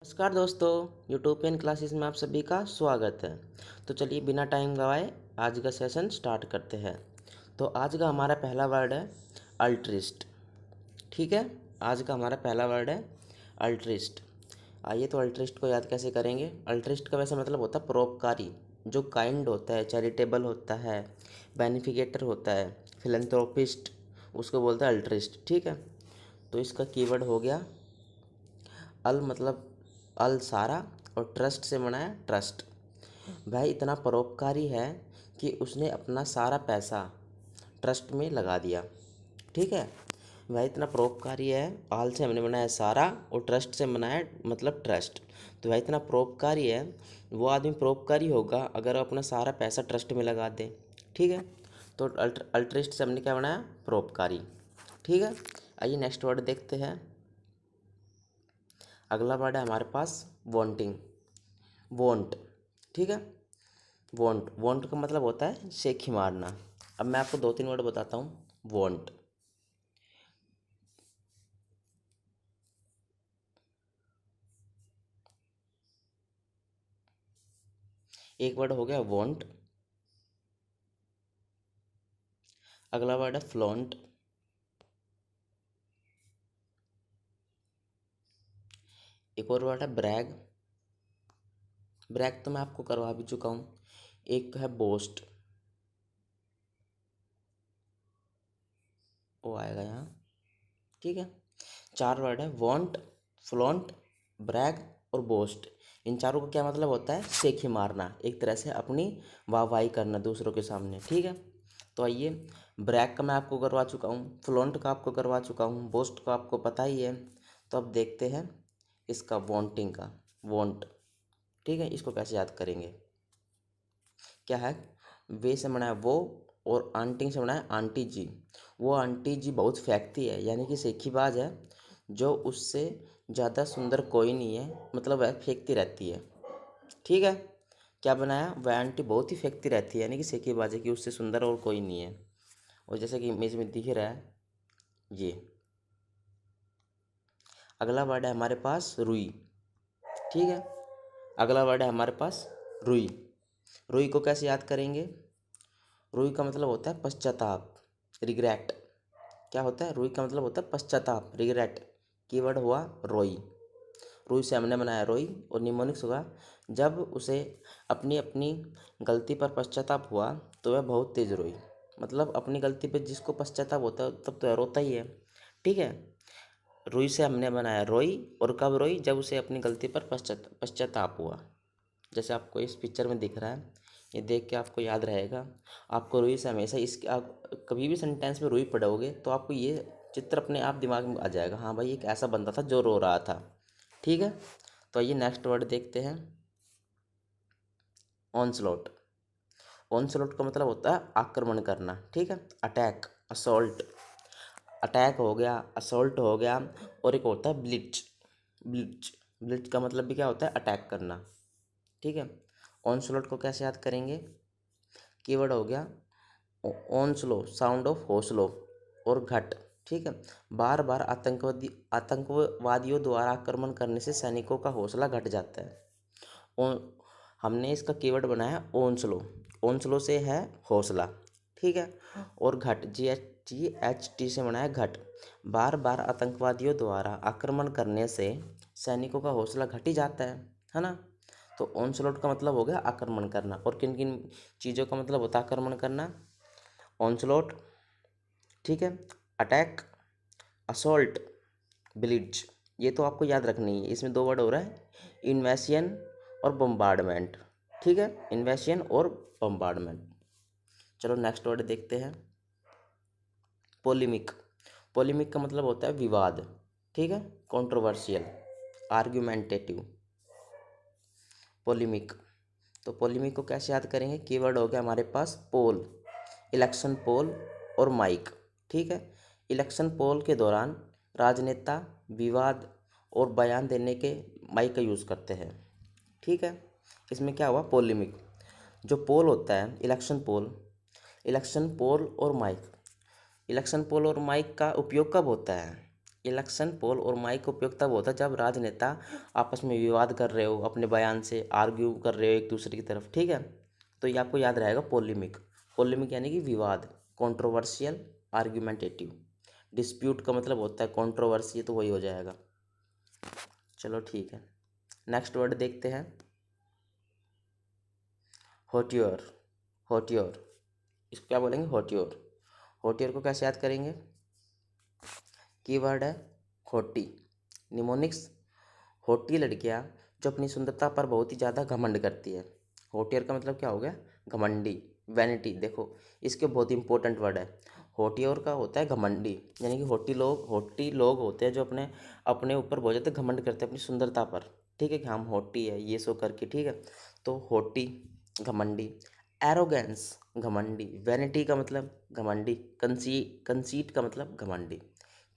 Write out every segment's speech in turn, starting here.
नमस्कार दोस्तों, utopian classes में आप सभी का स्वागत है। तो चलिए बिना टाइम गवाए आज का सेशन स्टार्ट करते हैं। तो आज का हमारा पहला वर्ड है अल्ट्रिस्ट। ठीक है, आज का हमारा पहला वर्ड है अल्ट्रिस्ट। आइए तो अल्ट्रिस्ट को याद कैसे करेंगे। अल्ट्रिस्ट का वैसे मतलब होता है परोपकारी, जो काइंड होता है, चैरिटेबल होता है, बेनिफिकेटर होता है, फिलैंथ्रोपिस्ट, उसको बोलते हैं अल्ट्रिस्ट। ठीक है, तो इसका कीवर्ड हो गया अल, मतलब अल सारा, और ट्रस्ट से बना है ट्रस्ट। वह इतना परोपकारी है कि उसने अपना सारा पैसा ट्रस्ट में लगा दिया। ठीक है, वह इतना परोपकारी है, आल से हमने बनाया सारा और ट्रस्ट से बनाया मतलब ट्रस्ट। तो वह इतना परोपकारी है, वो आदमी परोपकारी होगा अगर वो अपना सारा पैसा ट्रस्ट में लगा दे। ठीक है, तो अल्ट्रिस्ट से हमने क्या बनाया, परोपकारी। ठीक है, आइए नेक्स्ट वर्ड देखते हैं। अगला वर्ड है हमारे पास वॉन्टिंग, वॉन्ट। ठीक है, वॉन्ट, वॉन्ट का मतलब होता है शेखी मारना। अब मैं आपको दो तीन वर्ड बताता हूँ। वॉन्ट, एक वर्ड हो गया वॉन्ट। अगला वर्ड है फ्लॉन्ट। एक और वर्ड है ब्रैग। ब्रैग तो मैं आपको करवा भी चुका हूँ। एक है बोस्ट, वो आएगा यहाँ। ठीक है, चार वर्ड है वॉन्ट, फ्लॉन्ट, ब्रैग और बोस्ट। इन चारों का क्या मतलब होता है, शेखी मारना, एक तरह से अपनी वाहवाही करना दूसरों के सामने। ठीक है, तो आइए, ब्रैग का मैं आपको करवा चुका हूँ, फ्लॉन्ट का आपको करवा चुका हूँ, बोस्ट का आपको पता ही है। तो अब देखते हैं इसका वॉन्टिंग का, वॉन्ट। ठीक है, इसको कैसे याद करेंगे। क्या है, वे से बना है वो, और आंटिंग से बना है आंटी जी। वो आंटी जी बहुत फेंकती है, यानी कि सेखीबाज है, जो उससे ज़्यादा सुंदर कोई नहीं है, मतलब वह फेंकती रहती है। ठीक है, क्या बनाया, वह आंटी बहुत ही फेंकती रहती है, यानी कि सेखीबाज है कि उससे सुंदर और कोई नहीं है। और जैसे कि इमेज में दिख रहा है ये। अगला वर्ड है हमारे पास रुई। ठीक है, अगला वर्ड है हमारे पास रुई। रुई को कैसे याद करेंगे। रुई का मतलब होता है पश्चाताप, रिग्रेट। क्या होता है, रुई का मतलब होता है पश्चाताप, रिग्रेट। कीवर्ड हुआ रोई। रुई से हमने बनाया रोई, और निमोनिक्स होगा जब उसे अपनी अपनी गलती पर पश्चाताप हुआ तो वह बहुत तेज रोई। मतलब अपनी गलती पर जिसको पश्चाताप होता है तब तो वह रोता ही है। ठीक है, रुई से हमने बनाया रोई, और कब रोई, जब उसे अपनी गलती पर पश्चाताप हुआ। जैसे आपको इस पिक्चर में दिख रहा है, ये देख के आपको याद रहेगा। आपको रुई से हमेशा इसके, आप कभी भी सेंटेंस में रुई पढ़ोगे तो आपको ये चित्र अपने आप दिमाग में आ जाएगा, हाँ भाई एक ऐसा बंदा था जो रो रहा था। ठीक है, तो आइए नेक्स्ट वर्ड देखते हैं, ऑनस्लॉट। ऑनस्लॉट का मतलब होता है आक्रमण करना। ठीक है, अटैक, असॉल्ट। अटैक हो गया, असॉल्ट हो गया, और एक होता है ब्लिच। ब्लिच, ब्लिच का मतलब भी क्या होता है, अटैक करना। ठीक है, ऑनस्लॉट को कैसे याद करेंगे। कीवर्ड हो गया ओनस्लो, साउंड ऑफ हौसलो, और घट। ठीक है, बार बार आतंकवादियों द्वारा आक्रमण करने से सैनिकों का हौसला घट जाता है। ओन हमने इसका कीवर्ड बनाया ओनस्लो। ओनस्लो से है हौसला। ठीक है, और घट, GHT से बनाया घट। बार बार आतंकवादियों द्वारा आक्रमण करने से सैनिकों का हौसला घट ही जाता है ना। तो ऑनस्लॉट का मतलब हो गया आक्रमण करना। और किन किन चीज़ों का मतलब होता है आक्रमण करना, ऑनस्लॉट। ठीक है, अटैक, असॉल्ट, ब्लिट्ज। ये तो आपको याद रखनी है। इसमें दो वर्ड हो रहा है, इन्वेशन और बम्बार्डमेंट। ठीक है, इन्वेशन और बम्बार्डमेंट। चलो नेक्स्ट वर्ड देखते हैं, पोलिमिक। पोलिमिक का मतलब होता है विवाद। ठीक है, कंट्रोवर्शियल, आर्ग्यूमेंटेटिव, पोलिमिक। तो पोलिमिक को कैसे याद करेंगे। कीवर्ड हो गया हमारे पास पोल, इलेक्शन पोल और माइक। ठीक है, इलेक्शन पोल के दौरान राजनेता विवाद और बयान देने के माइक का यूज़ करते हैं। ठीक है, इसमें क्या हुआ, पोलिमिक। जो पोल होता है, इलेक्शन पोल, इलेक्शन पोल और माइक। इलेक्शन पोल और माइक का उपयोग कब होता है, इलेक्शन पोल और माइक का उपयोग तब होता है जब राजनेता आपस में विवाद कर रहे हो, अपने बयान से आर्ग्यू कर रहे हो एक दूसरे की तरफ, ठीक है। तो ये आपको याद रहेगा पोलेमिक। पोलेमिक यानी कि विवाद, कंट्रोवर्शियल, आर्ग्यूमेंटेटिव। डिस्प्यूट का मतलब होता है कंट्रोवर्सी, तो वही हो जाएगा। चलो ठीक है, नेक्स्ट वर्ड देखते हैं। होट्योर। होट्योर, इसको क्या बोलेंगे? होट्योर। होट्योर को कैसे याद करेंगे? कीवर्ड है होटी। निमोनिक्स, होटी लड़कियां जो अपनी सुंदरता पर बहुत ही ज़्यादा घमंड करती है। होटियर का मतलब क्या हो गया? घमंडी, वैनिटी। देखो इसके बहुत इंपॉर्टेंट वर्ड है। होटियर का होता है घमंडी, यानी कि होटी लोग होते हैं जो अपने अपने ऊपर बहुत ज़्यादा घमंड करते हैं अपनी सुंदरता पर, ठीक है, कि हम होटी है ये सो करके, ठीक है। तो होटी, घमंडी। एरोगेंस, घमंडी। वैनिटी का मतलब घमंडी। कंसीट का मतलब घमंडी।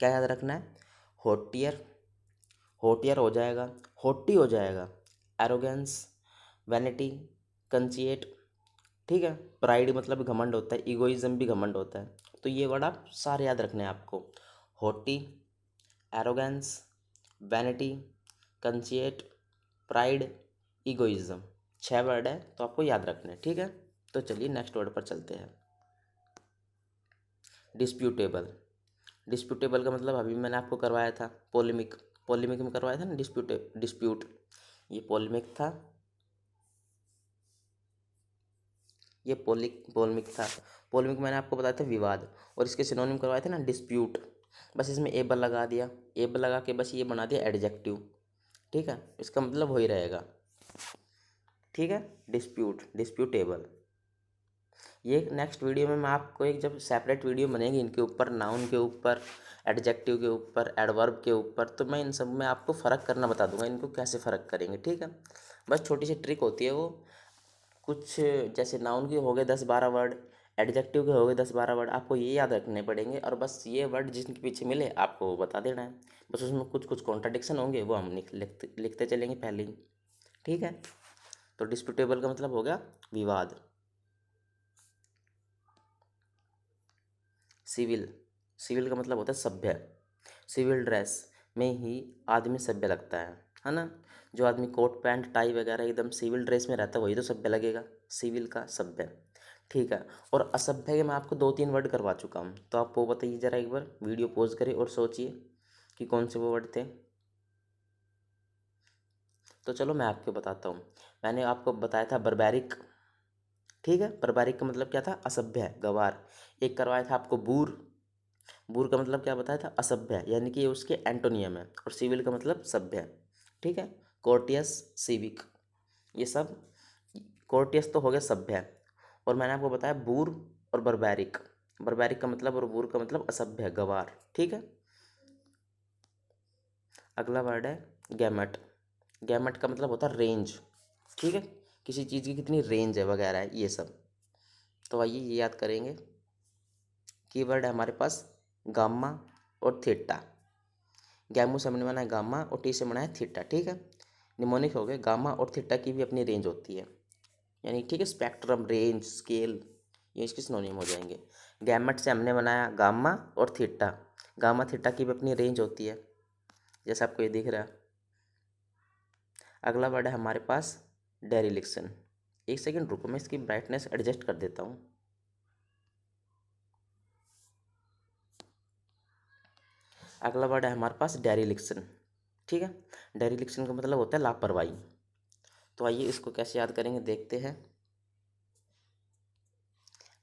क्या याद रखना है? होटियर, होटियर हो जाएगा, होटी हो जाएगा, एरोगेंस, वैनिटी, कंसिएट, ठीक है। प्राइड मतलब घमंड होता है, इगोइज्म भी घमंड होता है। तो ये वर्ड आप सारे याद रखने हैं आपको। Hauteur, arrogance, vanity, conceit, pride, egoism. 6 word है तो आपको याद रखने हैं, ठीक है। तो चलिए नेक्स्ट वर्ड पर चलते हैं। डिस्प्यूटेबल। डिस्प्यूटेबल का मतलब अभी मैंने आपको करवाया था पोलेमिक। पोलेमिक में करवाया था ना डिस्प्यूट। ये पोलेमिक था, ये पोलेमिक था। पोलेमिक मैंने आपको बताया था विवाद, और इसके सिनोनिम करवाए थे ना डिस्प्यूट। बस इसमें एबल लगा दिया, एबल लगा के बस ये बना दिया एडजेक्टिव, ठीक है। इसका मतलब वही रहेगा, ठीक है। Dispute, disputable. ये नेक्स्ट वीडियो में मैं आपको एक जब सेपरेट वीडियो बनेगी इनके ऊपर, नाउन के ऊपर, एडजेक्टिव के ऊपर, एडवर्ब के ऊपर, तो मैं इन सब में आपको फ़र्क करना बता दूंगा, इनको कैसे फ़र्क करेंगे, ठीक है। बस छोटी सी ट्रिक होती है वो। कुछ जैसे नाउन के हो गए 10-12 वर्ड, एडजेक्टिव के हो गए 10-12 वर्ड, आपको ये याद रखने पड़ेंगे, और बस ये वर्ड जिनके पीछे मिले आपको वो बता देना है। बस उसमें कुछ कुछ कॉन्ट्राडिक्शन होंगे, वो हम लिखते लिखते चलेंगे पहले ही, ठीक है। तो डिस्प्यूटेबल का मतलब हो गया विवाद। सिविल, सिविल का मतलब होता है सभ्य। सिविल ड्रेस में ही आदमी सभ्य लगता है ना। जो आदमी कोट पैंट टाई वगैरह एकदम सिविल ड्रेस में रहता है वही तो सभ्य लगेगा, सिविल का सभ्य, ठीक है। और असभ्य के मैं आपको 2-3 वर्ड करवा चुका हूँ, तो आप वो बताइए ज़रा, एक बार वीडियो पॉज करें और सोचिए कि कौन से वो वर्ड थे। तो चलो मैं आपको बताता हूँ। मैंने आपको बताया था बर्बैरिक, ठीक है। बर्बैरिक का मतलब क्या था? असभ्य, गवार। एक करवाया था आपको बूर। बूर का मतलब क्या बताया था? असभ्य, यानी कि ये उसके एंटोनियम है। और सिविल का मतलब सभ्य, ठीक है। कोर्टियस, सिविक, ये सब। कोर्टियस तो हो गया सभ्य, और मैंने आपको बताया बूर और बर्बैरिक। बर्बैरिक का मतलब और बूर का मतलब असभ्य, गवार, ठीक है। अगला वर्ड है गैमट। गैमट का मतलब होता है रेंज, ठीक है। किसी चीज़ की कितनी रेंज है वगैरह है, ये सब। तो आइए ये याद करेंगे। कीवर्ड है हमारे पास गामा और थीटा। गैमू से हमने बनाया गामा और टी से बनाया थीटा, ठीक है। निमोनिक हो गए, गामा और थीटा की भी अपनी रेंज होती है, यानी ठीक है, स्पेक्ट्रम, रेंज, स्केल, ये इसके सिनोनिम हो जाएंगे। गैमेट से हमने बनाया गामा और थीटा। गामा थीटा की भी अपनी रेंज होती है, जैसे आपको ये दिख रहा है। अगला वर्ड है हमारे पास डेरिलिक्शन। एक सेकेंड रुको, मैं इसकी ब्राइटनेस एडजस्ट कर देता हूँ। अगला वर्ड है हमारे पास डेरिलिक्शन, ठीक है। डेरिलिक्शन का मतलब होता है लापरवाही। तो आइए इसको कैसे याद करेंगे देखते हैं।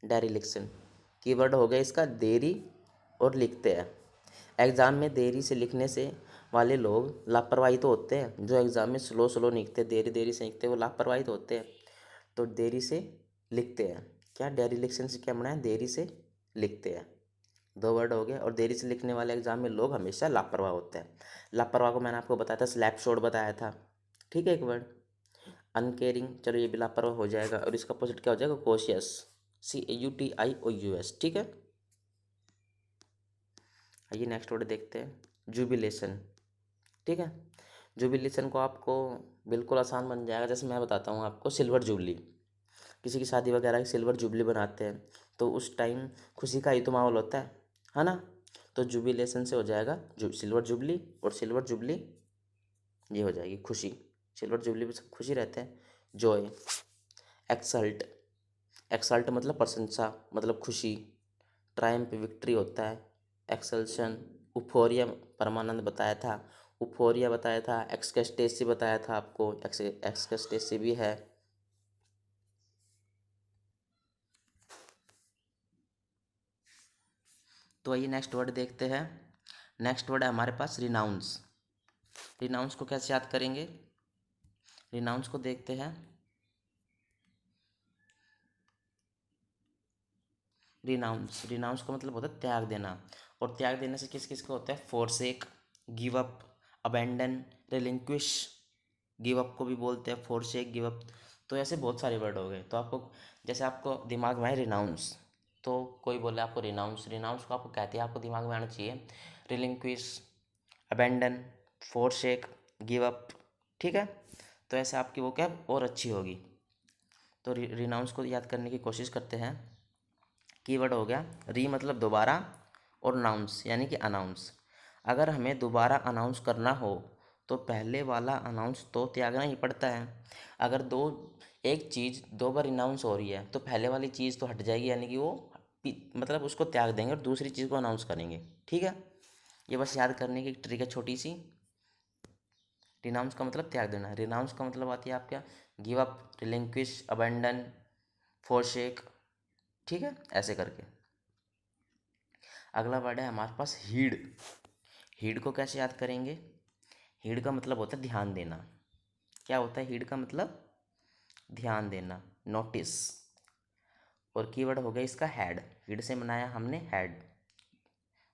डेरिलिक्शन कीवर्ड हो गया इसका देरी और लिखते हैं। एग्ज़ाम में देरी से लिखने से वाले लोग लापरवाही तो होते हैं। जो एग्ज़ाम में स्लो स्लो लिखते, देरी देरी से लिखते, वो लापरवाही तो होते हैं। तो देरी से लिखते हैं, क्या डेरिलिक्शन से क्या बना है? देरी से लिखते हैं। 2 वर्ड हो गए। और देरी से लिखने वाले एग्जाम में लोग हमेशा लापरवाह होते हैं। लापरवाह को मैंने आपको बताया था, स्लैप शॉट बताया था, ठीक है। एक वर्ड अनकेयरिंग, चलो ये भी लापरवाह हो जाएगा। और इसका अपोजिट क्या हो जाएगा? कोशियस, CAUTIOUS, ठीक है। आइए नेक्स्ट वर्ड देखते हैं, जुबिलेशन, ठीक है। जुबिलेशन को आपको बिल्कुल आसान बन जाएगा, जैसे मैं बताता हूँ आपको। सिल्वर जुबली, किसी की शादी वगैरह की सिल्वर जुबली बनाते हैं, तो उस टाइम खुशी का ही तो माहौल होता है ना। तो जुबिलेशन से हो जाएगा सिल्वर जुबली, और सिल्वर जुबली ये हो जाएगी खुशी। सिल्वर जुबली में सब खुशी रहते हैं। जॉय। एक्सल्ट। एक्सल्ट मतलब प्रशंसा, मतलब खुशी। ट्रायम्फ विक्ट्री होता है। एक्सल्शन। उफोरिया परमानंद बताया था। उफोरिया बताया था। एक्सकस्टेसी बताया था आपको, एक्सकस्टेसी भी है। तो आइए नेक्स्ट वर्ड देखते हैं। नेक्स्ट वर्ड है हमारे पास रिनाउंस। रिनाउंस को कैसे याद करेंगे? रिनाउंस को देखते हैं। रिनाउंस, रिनाउंस का मतलब होता है त्याग देना। और त्याग देने से किस किस का होता है? Forsake, give up, abandon, relinquish. Give up को भी बोलते हैं, फोरसेक, गिव अप। तो ऐसे बहुत सारे वर्ड हो गए। तो आपको जैसे आपको दिमाग में आए रिनाउंस, तो कोई बोले आपको रिनाउंस, रिनाउंस को आपको कहते हैं, आपको दिमाग में आना चाहिए relinquish, abandon, forsake, give up. ठीक है, तो ऐसे आपकी वो क्या और अच्छी होगी। तो रिनाउंस को याद करने की कोशिश करते हैं। कीवर्ड हो गया री मतलब दोबारा, और नाउंस यानी कि अनाउंस। अगर हमें दोबारा अनाउंस करना हो तो पहले वाला अनाउंस तो त्यागना ही पड़ता है। अगर एक चीज़ दो बार अनाउंस हो रही है तो पहले वाली चीज़ तो हट जाएगी, यानी कि वो मतलब उसको त्याग देंगे और दूसरी चीज़ को अनाउंस करेंगे। ठीक है, ये बस याद करने की ट्रिक है छोटी सी। रिनाउंस का मतलब त्याग देना। रिनाउंस का मतलब आती है आपका गिव अप, रिलिंक्विश, अबेंडन, फोरशेक। ठीक है, ऐसे करके। अगला वर्ड है हमारे पास हीड। हीड को कैसे याद करेंगे? हीड का मतलब होता है ध्यान देना। क्या होता है हीड का मतलब? ध्यान देना, नोटिस। और कीवर्ड हो गया इसका हेड। हीड से बनाया हमने हेड।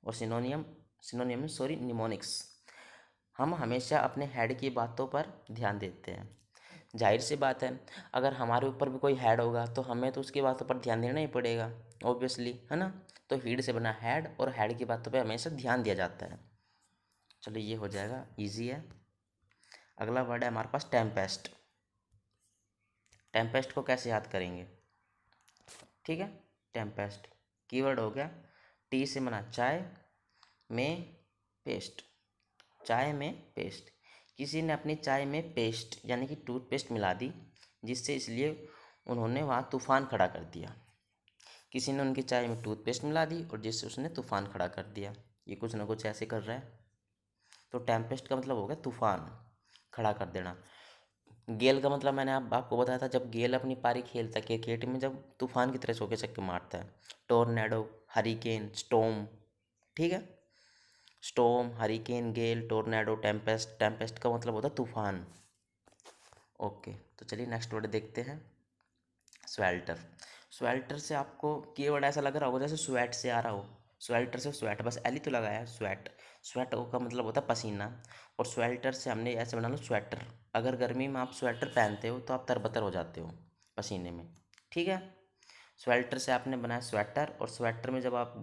और सिनोनियम सॉरी निमोनिक्स। हम हमेशा अपने हेड की बातों पर ध्यान देते हैं। जाहिर सी बात है, अगर हमारे ऊपर भी कोई हेड होगा तो हमें तो उसकी बातों पर ध्यान देना ही पड़ेगा, ऑब्वियसली, है ना। तो हीड से बना हेड, और हेड की बातों पर हमेशा ध्यान दिया जाता है। चलो ये हो जाएगा, इजी है। अगला वर्ड है हमारे पास टेम्पेस्ट। टेम्पेस्ट को कैसे याद करेंगे? ठीक है, टेम्पेस्ट कीवर्ड हो गया टी से बना चाय में पेस्ट। चाय में पेस्ट। किसी ने अपनी चाय में पेस्ट यानी कि टूथपेस्ट मिला दी, जिससे इसलिए उन्होंने वहाँ तूफान खड़ा कर दिया। किसी ने उनकी चाय में टूथपेस्ट मिला दी और जिससे उसने तूफान खड़ा कर दिया। ये कुछ ना कुछ ऐसे कर रहा है। तो टेम्पेस्ट का मतलब हो गया तूफान खड़ा कर देना। गेल का मतलब मैंने आपको बताया था, जब गेल अपनी पारी खेलता है क्रिकेट में, जब तूफान की तरह सो के छक्के मारता है। Tornado, hurricane, storm. ठीक है, स्टॉर्म, हरिकेन, गेल, टोर्नेडो, टेम्पेस्ट। टेम्पेस्ट का मतलब होता है तूफान। ओके, तो चलिए नेक्स्ट वर्ड देखते हैं। स्वेल्टर। स्वेल्टर से आपको कीवर्ड ऐसा लग रहा होगा जैसे स्वेट से आ रहा हो। स्वेल्टर से स्वेट, बस एल ही तो लगाया है, स्वेट। स्वेट का मतलब होता है पसीना। और स्वेल्टर से हमने ऐसे बना लो स्वेटर। अगर गर्मी में आप स्वेटर पहनते हो तो आप तरबतर हो जाते हो पसीने में। ठीक है, स्वेल्टर से आपने बनाया स्वेटर, और स्वेटर में जब आप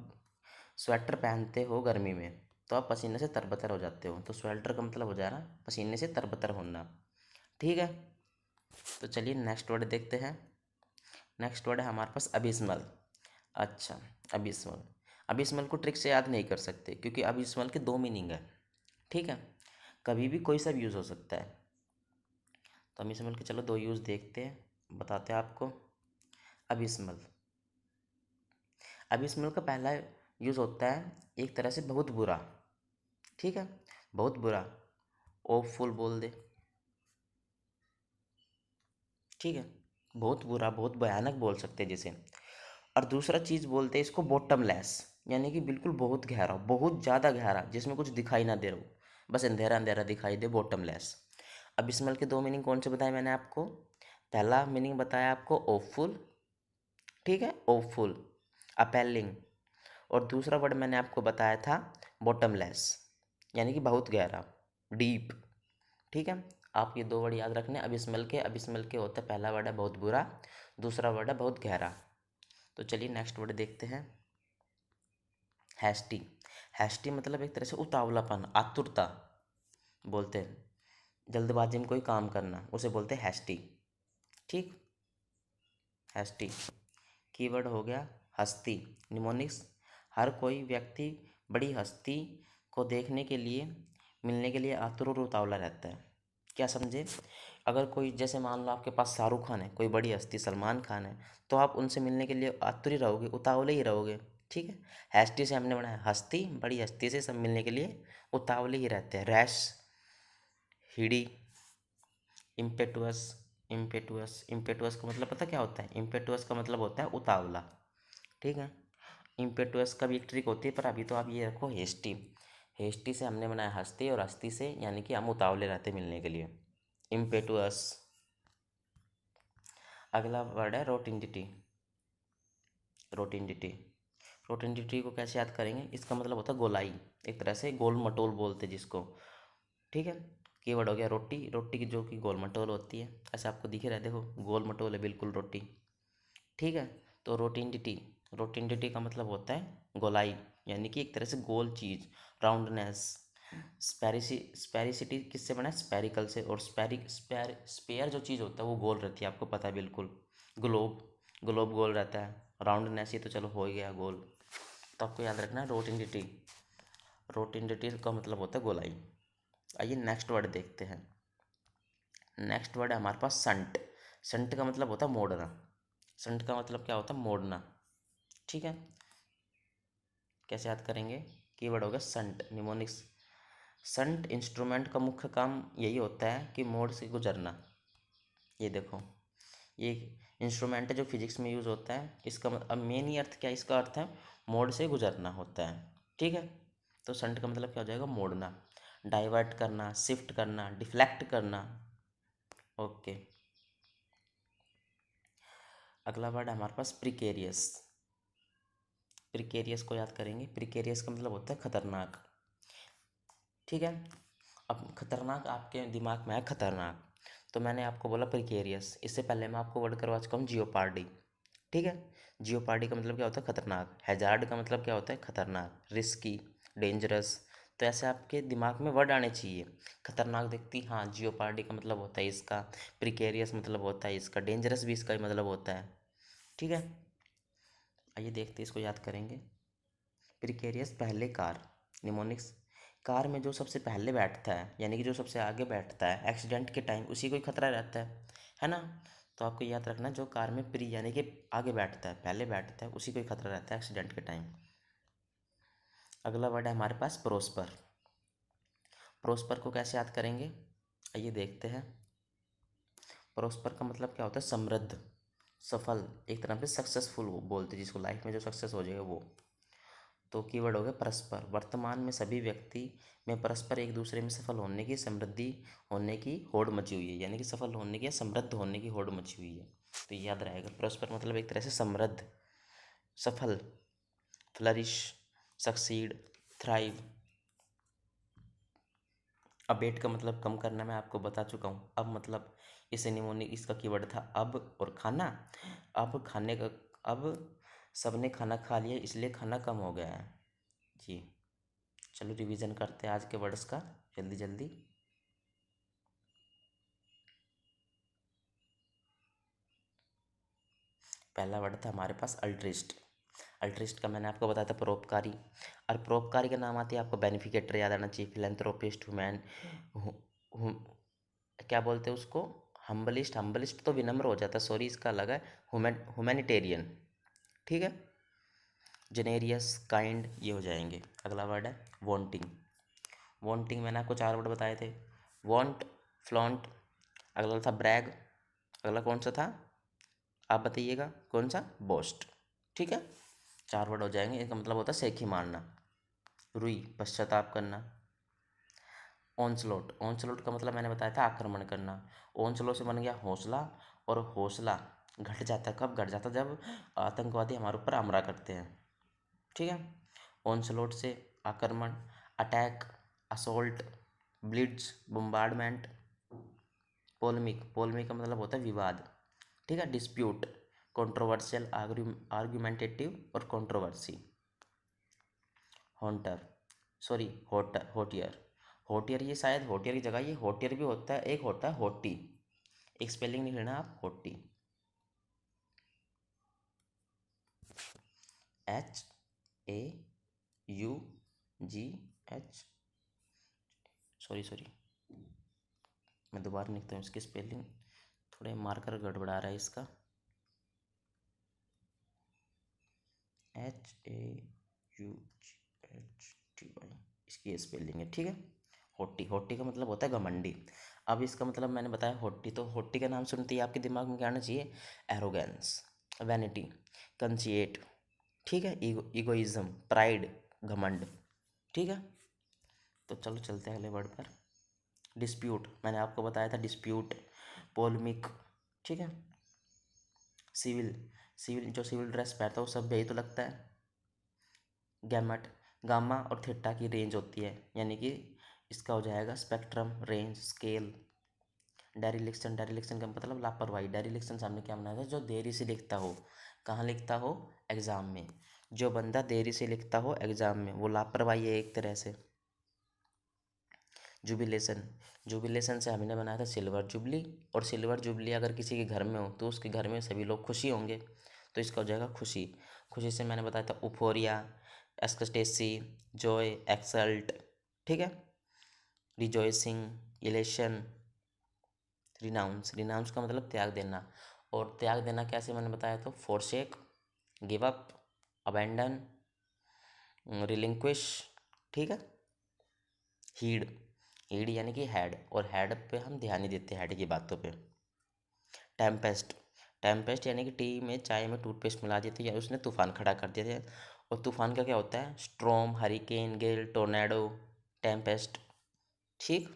स्वेटर पहनते हो गर्मी में तो आप पसीने से तरबतर हो जाते हो। तो स्वेल्टर का मतलब हो जा रहा पसीने से तरबतर होना। ठीक है, तो चलिए नेक्स्ट वर्ड देखते हैं। नेक्स्ट वर्ड है हमारे पास अबिस्मल। अच्छा, अबिस्मल। अबिस्मल को ट्रिक से याद नहीं कर सकते क्योंकि अबिस्मल के दो मीनिंग है। ठीक है, कभी भी कोई सा भी यूज़ हो सकता है। तो अबिस्मल के चलो दो यूज़ देखते हैं, बताते हैं आपको। अबिस्मल, अबिस्मल का पहला यूज़ होता है एक तरह से बहुत बुरा। ठीक है, बहुत बुरा, ओफुल बोल दे। ठीक है, बहुत बुरा, बहुत भयानक बोल सकते हैं जिसे। और दूसरा चीज़ बोलते हैं इसको बॉटमलेस, यानी कि बिल्कुल बहुत गहरा, बहुत ज़्यादा गहरा, जिसमें कुछ दिखाई ना दे रहा हो, बस अंधेरा अंधेरा दिखाई दे, बॉटमलेस। अब स्मेल के दो मीनिंग कौन से बताए मैंने आपको? पहला मीनिंग बताया आपको ओफुल। ठीक है, ओफुल, अपेलिंग। और दूसरा वर्ड मैंने आपको बताया था बॉटमलेस, यानी कि बहुत गहरा, डीप। ठीक है, आप ये दो वर्ड याद रखने अबिस्मल के। अबिस्मल के होता है पहला वर्ड है बहुत बुरा, दूसरा वर्ड है बहुत गहरा। तो चलिए नेक्स्ट वर्ड देखते हैं। हैस्टी। हैस्टी मतलब एक तरह से उतावलापन, आतुरता बोलते हैं। जल्दबाजी में कोई काम करना उसे बोलते हैं हैस्टी। ठीक, हैस्टी कीवर्ड हो गया हस्ती, निमोनिक्स। हर कोई व्यक्ति बड़ी हस्ती को देखने के लिए, मिलने के लिए आतुर और उतावला रहता है। क्या समझे? अगर कोई, जैसे मान लो आपके पास शाहरुख खान है, कोई बड़ी हस्ती सलमान खान है, तो आप उनसे मिलने के लिए आतुर ही रहोगे, उतावले ही रहोगे। ठीक है। हैस्टी से हमने बनाया हस्ती, बड़ी हस्ती से सब मिलने के लिए उतावले ही रहते हैं। रैश, हिडी, इम्पेटुअस। इम्पेटुअस का मतलब पता क्या होता है? इम्पेटुअस का मतलब होता है उतावला। ठीक है। इम्पेटुअस का भी एक ट्रिक होती है, पर अभी तो आप ये रखो हेस्टी। हेस्टी से हमने बनाया हस्ती, और हस्ती से यानी कि हम उतावले रहते मिलने के लिए। इम्पेटुअस। अगला वर्ड है रोटिंडिटी। रोटिंडिटी। रोटिंडिटी को कैसे याद करेंगे? इसका मतलब होता है गोलाई, एक तरह से गोल मटोल बोलते जिसको। ठीक है। कीवर्ड हो गया रोटी। रोटी की जो कि गोल मटोल होती है, ऐसे आपको दिख ही रहा है, देखो गोल मटोल है बिल्कुल रोटी। ठीक है। तो रोटिंडिटी, रोटिंडिटी का मतलब होता है गोलाई, यानी कि एक तरह से गोल चीज, राउंडनेस। स्पेरिसिटी किससे बना है? स्पेरिकल से। और स्पेयर जो चीज़ होता है वो गोल रहती है, आपको पता है बिल्कुल। ग्लोब, ग्लोब गोल रहता है। राउंडनेस, ये तो चलो हो ही गया गोल। तो आपको याद रखना है रोटिंडिटी। रोटिंडिटी का मतलब होता है गोलाई। आइए नेक्स्ट वर्ड देखते हैं। नेक्स्ट वर्ड है हमारे पास संट। संट का मतलब होता है मोड़ना। संट का मतलब क्या होता है? मोड़ना। ठीक है। कैसे याद करेंगे? कीवर्ड होगा संट, निमोनिक्स। संट इंस्ट्रूमेंट का मुख्य काम यही होता है कि मोड़ से गुजरना। ये देखो, ये इंस्ट्रूमेंट है जो फिजिक्स में यूज होता है। इसका अब मेन ही अर्थ क्या है? इसका अर्थ है मोड़ से गुजरना होता है। ठीक है। तो संट का मतलब क्या हो जाएगा? मोड़ना, डाइवर्ट करना, शिफ्ट करना, डिफ्लेक्ट करना। ओके। अगला वर्ड है हमारे पास प्रिकेरियस। प्रिकेरियस को याद करेंगे। प्रिकेरियस का मतलब होता है खतरनाक। ठीक है। अब खतरनाक आपके दिमाग में है खतरनाक, तो मैंने आपको बोला प्रिकेरियस। इससे पहले मैं आपको वर्ड करवा चुका हूँ जियोपार्डी। ठीक है। जियोपार्डी का मतलब क्या होता है? खतरनाक। हैजार्ड का मतलब क्या होता है? खतरनाक, रिस्की, डेंजरस। तो ऐसे आपके दिमाग में वर्ड आने चाहिए। खतरनाक देखती, हाँ जियोपार्डी का मतलब होता है इसका, प्रिकेरियस मतलब होता है इसका, डेंजरस भी इसका ही मतलब होता है। ठीक है। आइए देखते हैं, इसको याद करेंगे। प्रिकेरियस पहले कार, निमोनिक्स। कार में जो सबसे पहले बैठता है, यानी कि जो सबसे आगे बैठता है एक्सीडेंट के टाइम, उसी को ही खतरा रहता है ना? तो आपको याद रखना, जो कार में प्री यानी कि आगे बैठता है, पहले बैठता है, उसी को ही खतरा रहता है एक्सीडेंट के टाइम। अगला वर्ड है हमारे पास प्रोस्पर। प्रोस्पर को कैसे याद करेंगे? आइए देखते हैं। प्रोस्पर का मतलब क्या होता है? समृद्ध, सफल, एक तरह से सक्सेसफुल बोलते हैं जिसको, लाइफ में जो सक्सेस हो जाएगा वो। तो कीवर्ड हो गया परस्पर। वर्तमान में सभी व्यक्ति में परस्पर एक दूसरे में सफल होने की, समृद्धि होने की होड़ मची हुई है, यानी कि सफल होने की या समृद्ध होने की होड़ मची हुई है। तो ये याद रहेगा। परस्पर मतलब एक तरह से समृद्ध, सफल, फ्लरिश, सक्सीड, थ्राइव। अबेट का मतलब कम करना, मैं आपको बता चुका हूँ। अब मतलब इसे निमोनिक, इसका कीवर्ड था अब और खाना। अब खाने का, अब सबने खाना खा लिया इसलिए खाना कम हो गया है जी। चलो रिवीजन करते हैं आज के वर्ड्स का जल्दी जल्दी। पहला वर्ड था हमारे पास अल्ट्रिस्ट। अल्ट्रिस्ट का मैंने आपको बताया था परोपकारी। और परोपकारी का नाम आते ही आपको बेनिफिकेटर याद आना चाहिए, फिलेंथ्रोपिस्ट, हुमैन, क्या बोलते हैं उसको, हम्बलिस्ट। हम्बलिस्ट तो विनम्र हो जाता है, सॉरी इसका अलग है। हुमैनिटेरियन। ठीक है। जेनेरियस, काइंड, ये हो जाएंगे। अगला वर्ड है वांटिंग। वांटिंग मैंने आपको 4 वर्ड बताए थे। वांट, फ्लॉन्ट, अगला था ब्रैग, अगला कौन सा था आप बताइएगा? कौन सा? बोस्ट। ठीक है। 4 वर्ड हो जाएंगे। इसका मतलब होता है सेखी मारना। रुई, पश्चाताप करना। ऑनस्लोट, ऑनस्लोट का मतलब मैंने बताया था आक्रमण करना। ऑनस्लोट से बन गया हौसला, और हौसला घट जाता है, कब घट जाता है? जब आतंकवादी हमारे ऊपर हमला करते हैं। ठीक है। ऑनस्लोट से आक्रमण, attack, assault, blitz, bombardment. Polemic, polemic का मतलब होता है विवाद। ठीक है। डिस्प्यूट, कंट्रोवर्शियल, आर्ग्यूमेंटेटिव और controversy. Haunter, sorry hotter, haughtier. Haughtier, ये शायद होटियर की जगह ये होटियर भी होता है, एक होता है होटी। एक स्पेलिंग नहीं लेना आप, होटी। HAUTIER। जी एच, सॉरी मैं दोबारा लिखता हूँ इसकी स्पेलिंग, थोड़े मार्कर गड़बड़ा रहा है इसका। HAUGHTY, इसकी ये स्पेलिंग है, ठीक है। होट्टी, होट्टी का मतलब होता है घमंडी। अब इसका मतलब मैंने बताया होट्टी, तो होट्टी का नाम सुनते ही आपके दिमाग में क्या आना चाहिए? एरोगेंस, वैनिटी, कंसिएट, ठीक है, इगोइज्म, प्राइड, घमंड, ठीक है। तो चलो चलते हैं अगले वर्ड पर। डिस्प्यूट, मैंने आपको बताया था डिस्प्यूट, पोलमिक, ठीक है। सिविल, सिविल जो सिविल ड्रेस पहनता है वो सब यही तो लगता है। गैमट, गामा और थीटा की रेंज होती है, यानी कि इसका हो जाएगा स्पेक्ट्रम, रेंज, स्केल। डेरिलिक्शन, डेरिलिक्शन का मतलब लापरवाही। डेरिलिक्शन से हमने क्या बनाया था? जो देरी से लिखता हो। कहाँ लिखता हो? एग्जाम में। जो बंदा देरी से लिखता हो एग्जाम में, वो लापरवाही है एक तरह से। जुबिलेशन, जुबिलेशन से हमने बनाया था सिल्वर जुबली, और सिल्वर जुबली अगर किसी के घर में हो तो उसके घर में सभी लोग खुशी होंगे, तो इसका हो जाएगा खुशी। खुशी से मैंने बताया था उफोरिया, एक्सटेसी, जॉय, एक्सल्ट, ठीक है। रिजॉइसिंग, इलेशन, रिनाउंस, रिनाउंस का मतलब त्याग देना। और त्याग देना कैसे मैंने बताया तो forsake, give up, abandon, relinquish, ठीक है। हीड, हीड यानी कि हेड, और हेड पे हम ध्यान नहीं देते हेड की बातों पे। टेम्पेस्ट, टेम्पेस्ट यानी कि टी में चाय में टूथपेस्ट मिला देते या उसने तूफान खड़ा कर दिया था। और तूफान का क्या होता है? स्ट्रॉम, हरिकेन, गेल, टोर्नेडो, टेम्पेस्ट, ठीक।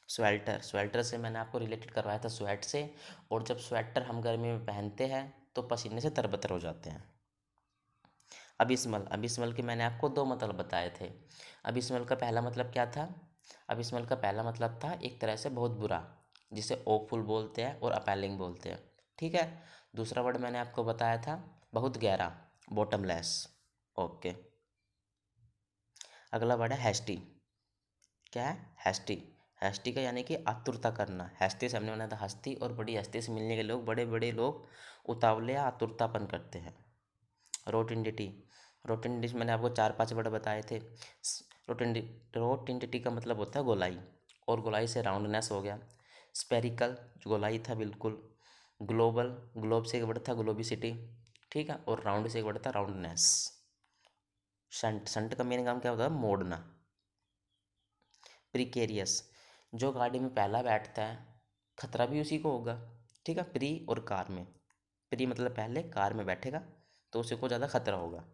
स्वेल्टर, स्वेल्टर से मैंने आपको रिलेटेड करवाया था स्वेट से, और जब स्वेटर हम गर्मी में पहनते हैं तो पसीने से तरबतर हो जाते हैं। अबिस्मल, अबिस्मल के मैंने आपको दो मतलब बताए थे। अबिस्मल का पहला मतलब क्या था? अबिस्मल का पहला मतलब था एक तरह से बहुत बुरा, जिसे ओफुल बोलते हैं और अपेलिंग बोलते हैं, ठीक है। दूसरा वर्ड मैंने आपको बताया था बहुत गहरा, बॉटमलेस, ओके। अगला वर्ड है हैस्टी। क्या है? हैस्टी, हैस्टी का यानी कि आतुरता करना। हैस्ती से हमने बनाया था हस्ती, और बड़ी हस्ती से मिलने के लोग, बड़े बड़े लोग उतावले या आतुरतापन करते हैं। रोटिंडिटी, रोटिंडिटी मैंने आपको 4-5 वर्ड बताए थे। रोटिंडि रोटिंडिटी का मतलब होता है गोलाई, और गोलाई से राउंडनेस हो गया। स्पेरिकल, गोलाई था बिल्कुल। ग्लोबल, ग्लोब से एक वर्ड था ग्लोबिसिटी, ठीक है, और राउंड से एक वर्ड था राउंडनेस। संट, संट का मेन काम क्या होता है? मोड़ना। प्रिकेरियस, जो गाड़ी में पहला बैठता है खतरा भी उसी को होगा, ठीक है। प्री और कार में, प्री मतलब पहले, कार में बैठेगा तो उसी को ज़्यादा खतरा होगा।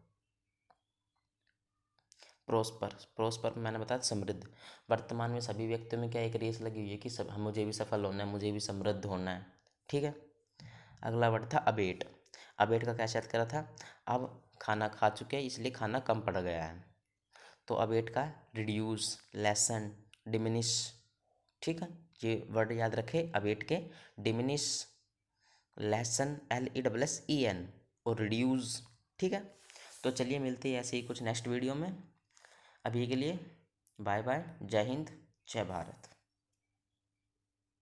प्रोस्पर, प्रोस्पर मैंने बताया समृद्ध। वर्तमान में सभी व्यक्तियों में क्या एक रेस लगी हुई है कि सब मुझे भी सफल होना है, मुझे भी समृद्ध होना है, ठीक है। अगला वर्ड था अबेट, अबेट का क्या अर्थ करा था? अब खाना खा चुके हैं इसलिए खाना कम पड़ गया है, तो अबेट का रिड्यूस, लेसन, डिमिनिश, ठीक है। ये वर्ड याद रखें अबेट के, डिमिनिश, लेसन LESSEN, और रिड्यूस, ठीक है। तो चलिए मिलते हैं ऐसे ही कुछ नेक्स्ट वीडियो में। अभी के लिए बाय बाय, जय हिंद, जय भारत।